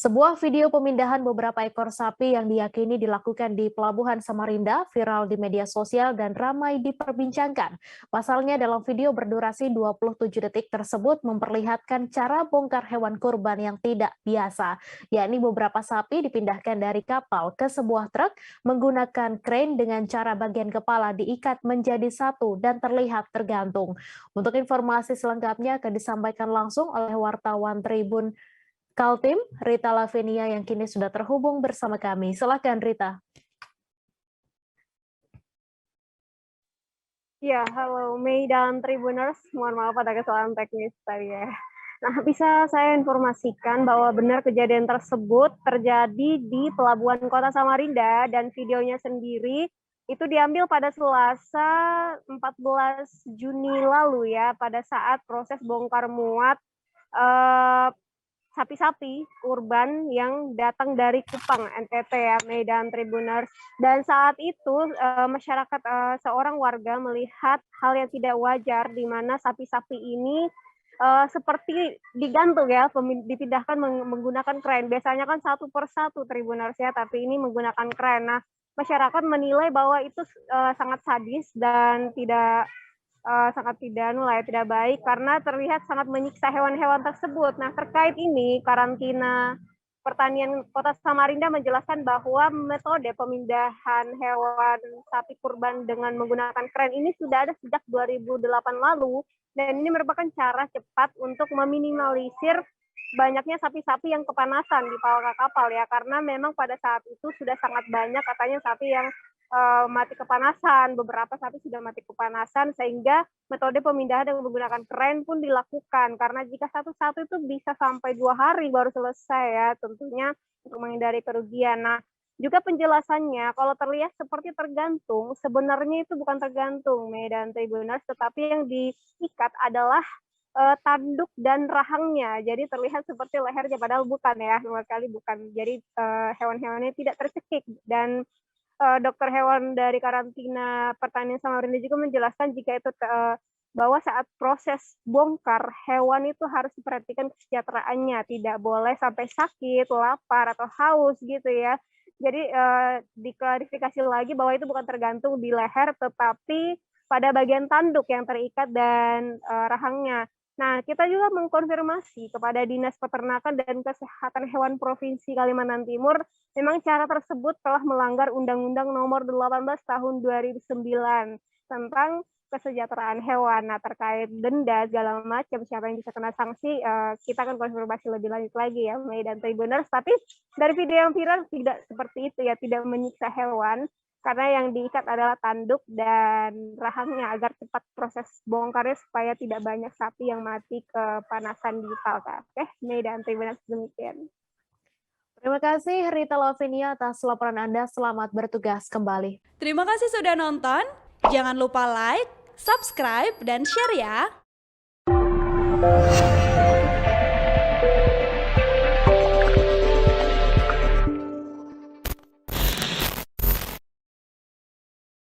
Sebuah video pemindahan beberapa ekor sapi yang diyakini dilakukan di Pelabuhan Samarinda viral di media sosial dan ramai diperbincangkan. Pasalnya dalam video berdurasi 27 detik tersebut memperlihatkan cara bongkar hewan kurban yang tidak biasa, yakni beberapa sapi dipindahkan dari kapal ke sebuah truk menggunakan crane dengan cara bagian kepala diikat menjadi satu dan terlihat tergantung. Untuk informasi selengkapnya akan disampaikan langsung oleh wartawan Tribun Kaltim, Rita Lavenia yang kini sudah terhubung bersama kami. Silakan Rita. Ya, halo Mei dan Tribuners. Mohon maaf ada kesalahan teknis tadi ya. Nah, bisa saya informasikan bahwa benar kejadian tersebut terjadi di Pelabuhan Kota Samarinda dan videonya sendiri itu diambil pada Selasa 14 Juni lalu ya, pada saat proses bongkar muat sapi-sapi kurban yang datang dari Kupang, NTT ya, Medan Tribuners. Dan saat itu masyarakat, seorang warga melihat hal yang tidak wajar di mana sapi-sapi ini seperti digantung ya, dipindahkan menggunakan kren. Biasanya kan satu persatu Tribuners ya, tapi ini menggunakan kren. Nah, masyarakat menilai bahwa itu sangat sadis dan sangat tidak baik karena terlihat sangat menyiksa hewan-hewan tersebut. Nah, terkait ini, karantina Pertanian Kota Samarinda menjelaskan bahwa metode pemindahan hewan sapi kurban dengan menggunakan kren ini sudah ada sejak 2008 lalu, dan ini merupakan cara cepat untuk meminimalisir banyaknya sapi-sapi yang kepanasan di bawah kapal ya, karena memang pada saat itu sudah sangat banyak katanya sapi yang mati kepanasan, beberapa sapi sudah mati kepanasan, sehingga metode pemindahan dengan menggunakan kren pun dilakukan, karena jika satu-satu itu bisa sampai 2 hari baru selesai ya, tentunya untuk menghindari kerugian. Nah, juga penjelasannya, kalau terlihat seperti tergantung, sebenarnya itu bukan tergantung, Medan Tribuners, tetapi yang diikat adalah tanduk dan rahangnya, jadi terlihat seperti lehernya, padahal bukan ya, sama sekali bukan. Jadi hewan-hewannya tidak tercekik, dan dokter hewan dari karantina Pertanian Samarinda juga menjelaskan jika itu bahwa saat proses bongkar hewan itu harus diperhatikan kesejahteraannya, tidak boleh sampai sakit, lapar atau haus gitu ya. Jadi diklarifikasi lagi bahwa itu bukan tergantung di leher, tetapi pada bagian tanduk yang terikat dan rahangnya. Nah, kita juga mengkonfirmasi kepada Dinas Peternakan dan Kesehatan Hewan Provinsi Kalimantan Timur, memang cara tersebut telah melanggar Undang-Undang Nomor 18 Tahun 2009 tentang kesejahteraan hewan. Nah, terkait denda segala macam, siapa yang bisa kena sanksi, kita akan konfirmasi lebih lanjut lagi ya, Mei dan Tribuners. Tapi dari video yang viral tidak seperti itu ya, tidak menyiksa hewan, karena yang diikat adalah tanduk dan rahangnya agar cepat proses bongkarnya supaya tidak banyak sapi yang mati kepanasan di palka. Oke, Mei dan Tribuners, demikian. Terima kasih Rita Lavenia atas laporan Anda. Selamat bertugas kembali. Terima kasih sudah nonton. Jangan lupa like, subscribe, dan share ya.